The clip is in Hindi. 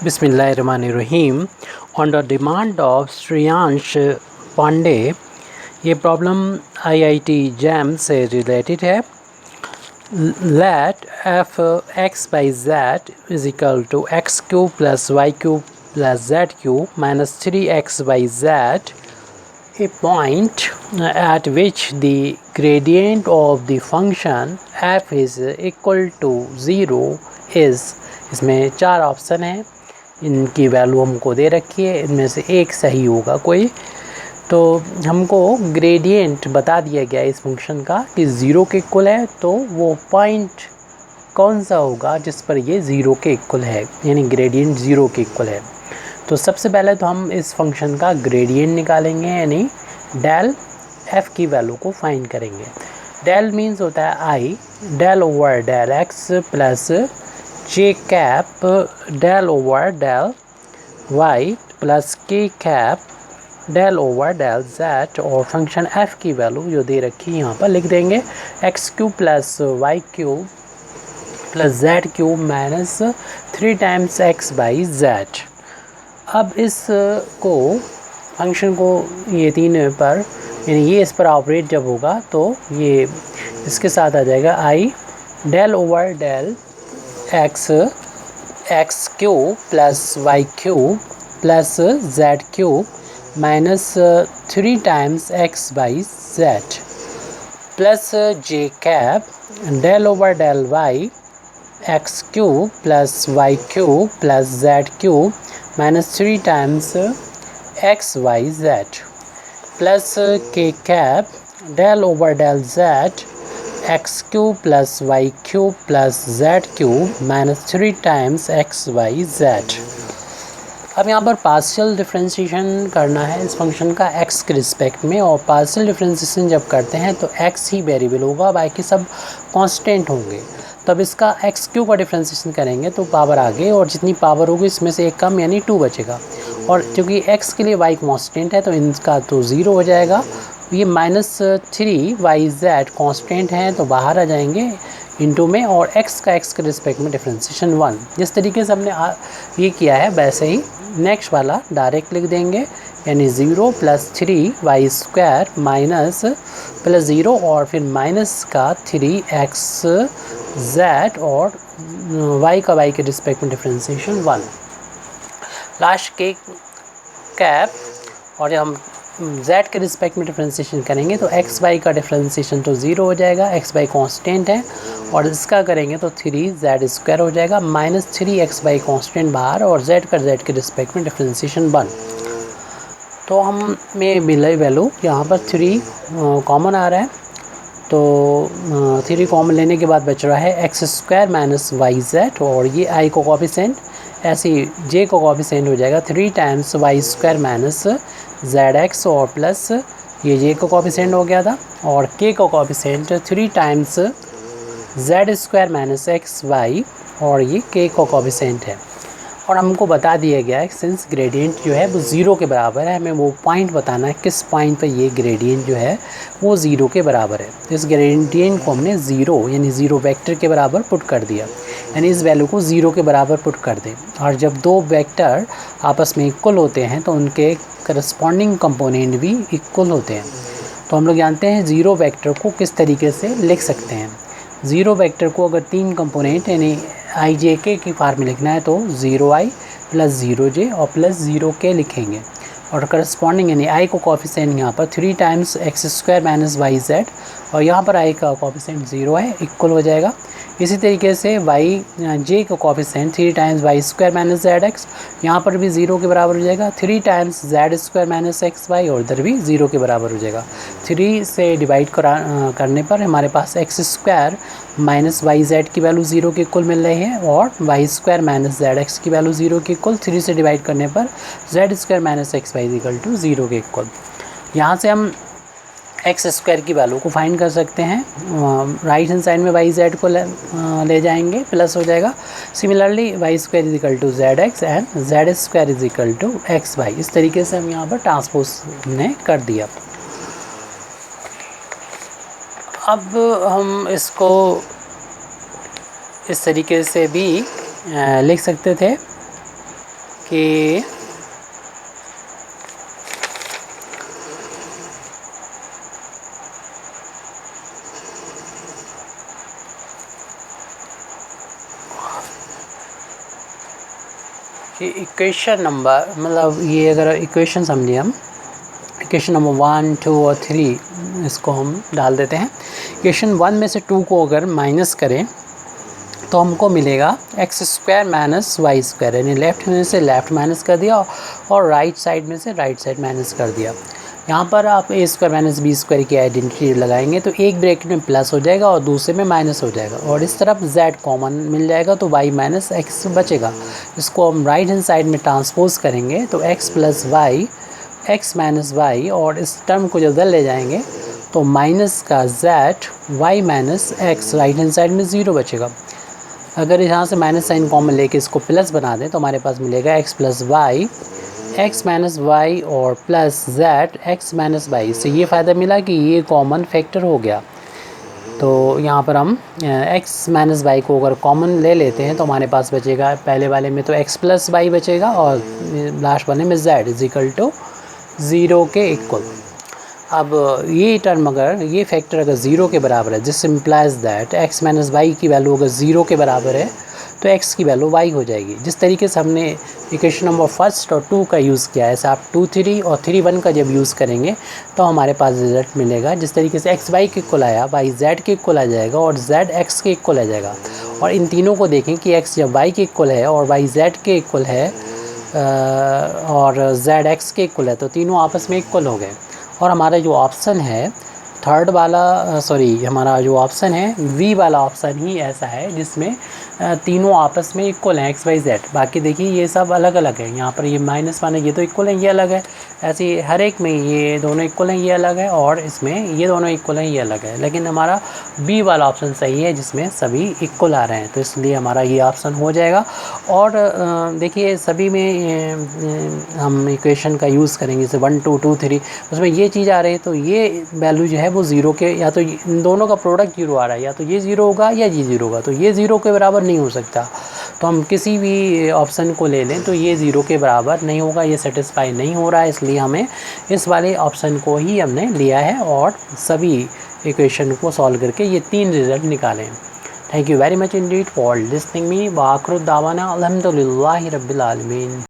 बिस्मिल्लाहिर्रहमानिर्रहीम। On the demand of Shreyansh Pandey, ये प्रॉब्लम आईआईटी जैम से रिलेटेड है। Let f x by z is equal to x cube plus Y cube plus Z cube minus 3x by z, a point at which the gradient of the function f is equal to 0 is। इसमें 4 ऑप्शन हैं, इनकी वैल्यू हमको दे रखी है, इनमें से एक सही होगा कोई। तो हमको ग्रेडियंट बता दिया गया इस फंक्शन का कि 0 के इक्वल है, तो वो पॉइंट कौन सा होगा जिस पर ये 0 के इक्वल है, यानी ग्रेडियंट 0 के इक्वल है। तो सबसे पहले तो हम इस फंक्शन का ग्रेडियंट निकालेंगे, यानी डेल एफ की वैल्यू को फाइंड करेंगे। डेल मीन्स होता है I, del over del X plus J cap del over del Y plus K cap del over del Z, और फंक्शन एफ की वैल्यू जो दे रखी है यहाँ पर लिख देंगे X cube plus Y cube plus Z cube minus 3 times X by Z. अब इस को फंक्शन को ये 3 पर, यानी ये इस पर ऑपरेट जब होगा तो ये इसके साथ आ जाएगा I del over del X cube plus Y cube plus Z cube minus 3 times X by Z plus J cap del over del Y X cube plus Y cube plus Z cube minus 3 times X Y Z plus K cap del over del Z X cube plus Y cube plus Z cube minus 3 times X Y Z. अब यहाँ पर पार्शियल डिफरेंशिएशन करना है इस फंक्शन का एक्स के रिस्पेक्ट में, और पार्शियल डिफरेंशिएशन जब करते हैं तो एक्स ही वेरिएबल होगा, बाकी सब कांस्टेंट होंगे। तब इसका एक्स क्यू का डिफरेंशिएशन करेंगे तो पावर आगे, और जितनी पावर होगी इसमें से एक कम यानी 2 बचेगा, और क्योंकि एक्स के लिए वाई कांस्टेंट है तो इनका तो 0 हो जाएगा। ये माइनस 3 वाई जेड कॉन्स्टेंट हैं तो बाहर आ जाएंगे इंटू में, और एक्स का एक्स के रिस्पेक्ट में डिफरेंशिएशन 1। जिस तरीके से हमने ये किया है वैसे ही नेक्स्ट वाला डायरेक्ट लिख देंगे, यानी 0 plus 3 y square minus plus 0 और फिर माइनस का 3x जेड और y का y के रिस्पेक्ट में डिफरेंशिएशन 1। लास्ट के कैप, और जब हम z के रिस्पेक्ट में डिफरेंशिएशन करेंगे तो एक्स वाई का डिफरेंशिएशन तो 0 हो जाएगा, एक्स वाई कॉन्स्टेंट है, और इसका करेंगे तो 3z² हो जाएगा माइनस 3x वाई कॉन्स्टेंट बाहर, और z का z के रिस्पेक्ट में डिफरेंशिएशन 1। तो हम में मिले वैल्यू यहाँ पर 3 कॉमन आ रहा है, तो 3 कॉमन लेने के बाद बच रहा है x² माइनस वाई जेड, और ये i को कॉफिशेंट, ऐसे j को कॉफिशेंट हो जाएगा 3 टाइम्स y² माइनस zx, और प्लस ये j को कॉफिशेंट हो गया था, और k को coefficient 3 times z² minus xy, और ये k को कॉफिशेंट है। और हमको बता दिया गया है सिंस ग्रेडियंट जो है वो 0 के बराबर है, हमें वो पॉइंट बताना है किस पॉइंट पर ये ग्रेडियंट जो है वो 0 के बराबर है। तो इस ग्रेडियंट को हमने 0 यानी 0 वेक्टर के बराबर पुट कर दिया, यानी इस वैल्यू को 0 के बराबर पुट कर दें। और जब 2 वेक्टर आपस में इक्वल होते हैं तो उनके करस्पॉन्डिंग कंपोनेंट भी इक्वल होते हैं। तो हम लोग जानते हैं 0 वेक्टर को किस तरीके से लिख सकते हैं। 0 वेक्टर को अगर 3 कंपोनेंट यानी आई जे के की फॉर्म में लिखना है तो 0i प्लस 0j और प्लस 0k लिखेंगे, और करस्पॉन्डिंग यानी i को कॉफिशेंट यहाँ पर 3 times x² minus y Z, और यहाँ पर i का कॉफिशेंट 0 है, इक्वल हो जाएगा। इसी तरीके से j का coefficient 3 times y² minus z x, यहाँ पर भी 0 के बराबर हो जाएगा, 3 times z² minus x Y, और इधर भी 0 के बराबर हो जाएगा। 3 से डिवाइड करने पर हमारे पास x² माइनस वाई जेड की वैल्यू 0 के इक्वल मिल रही है, और y² माइनस जेड एक्स की वैल्यू 0 के इक्वल। 3 से डिवाइड करने पर z² minus x y equal to 0 के इक्वल। यहाँ से हम x² की वैल्यू को फाइंड कर सकते हैं, राइट हैंड साइड में वाई जेड को ले जाएंगे, प्लस हो जाएगा। Similarly y² is equal to z x and z² is equal to x y. इस तरीके से हम यहाँ पर ट्रांसपोज ने कर दिया। अब हम इसको इस तरीके से भी लिख सकते थे कि इक्वेशन नंबर, मतलब ये अगर इक्वेशन समझिए हम, इक्वेशन नंबर 1, 2 और 3 इसको हम डाल देते हैं। इक्वेशन 1 में से 2 को अगर माइनस करें तो हमको मिलेगा x² माइनस वाई स्क्वायर, यानी लेफ्ट में से लेफ्ट माइनस कर दिया और राइट साइड में से राइट साइड माइनस कर दिया। यहाँ पर आप a² माइनस बी स्क्वायर की आइडेंटिटी लगाएंगे तो एक ब्रैकेट में प्लस हो जाएगा और दूसरे में माइनस हो जाएगा, और इस तरफ z कॉमन मिल जाएगा तो y माइनस एक्स बचेगा। इसको हम राइट हैंड साइड में ट्रांसपोज करेंगे तो x plus Y, x minus Y, और इस टर्म को जब ले जाएंगे तो माइनस का z, y minus x, right hand side में 0 बचेगा। अगर यहाँ से माइनस साइन कॉमन लेके इसको प्लस बना दें तो हमारे पास मिलेगा x plus Y, x minus Y और plus z X minus Y. इससे ये फ़ायदा मिला कि ये कॉमन फैक्टर हो गया। तो यहाँ पर हम x माइनस वाई को अगर कॉमन ले लेते हैं तो हमारे पास बचेगा, पहले वाले में तो x प्लस वाई बचेगा और लास्ट वाले में z इज इक्वल टू 0 के इक्वल। अब ये टर्म अगर, ये फैक्टर अगर 0 के बराबर है, जिस implies that x minus y की वैल्यू अगर 0 के बराबर है तो x की वैल्यू y हो जाएगी। जिस तरीके से हमने इक्वेशन नंबर 1 और 2 का यूज़ किया है, ऐसा आप 2, 3 और 3, 1 का जब यूज़ करेंगे तो हमारे पास रिजल्ट मिलेगा। जिस तरीके से x y के इक्वल आया, y z के इक्वल आ जाएगा और z x के इक्वल आ जाएगा। और इन तीनों को देखें कि x जब y के इक्वल है और y z के इक्वल है और z x के इक्वल है तो तीनों आपस में इक्वल हो गए। और हमारा जो ऑप्शन है थर्ड वाला, हमारा जो ऑप्शन है वी वाला ऑप्शन ही ऐसा है जिसमें तीनों आपस में इक्वल हैं एक्स वाई जेड। बाकी देखिए ये सब अलग अलग है, यहाँ पर ये माइनस माने ये तो इक्वल है, ये अलग है। ऐसे ही हर एक में ये दोनों इक्वल हैं, ये अलग है, और इसमें ये दोनों इक्वल हैं, ये अलग है। लेकिन हमारा बी वाला ऑप्शन सही है जिसमें सभी इक्वल आ रहे हैं, तो इसलिए हमारा ये ऑप्शन हो जाएगा। और देखिए सभी में हम इक्वेशन का यूज़ करेंगे, जैसे 1, 2, 2, 3, उसमें ये चीज़ आ रही है तो ये वैल्यू जो है वो 0 के, या तो इन दोनों का प्रोडक्ट 0 आ रहा है, या तो ये 0 होगा या ये 0 होगा, तो ये 0 के बराबर नहीं हो सकता। तो हम किसी भी ऑप्शन को ले लें तो ये 0 के बराबर नहीं होगा, ये सेटिस्फाई नहीं हो रहा है, इसलिए हमें इस वाले ऑप्शन को ही हमने लिया है और सभी इक्वेशन को सॉल्व करके ये 3 रिजल्ट निकालें। Thank you very much Indeed for listening me. व आखिर दावाना अल्हम्दुलिल्लाहि रब्बिल आलमीन।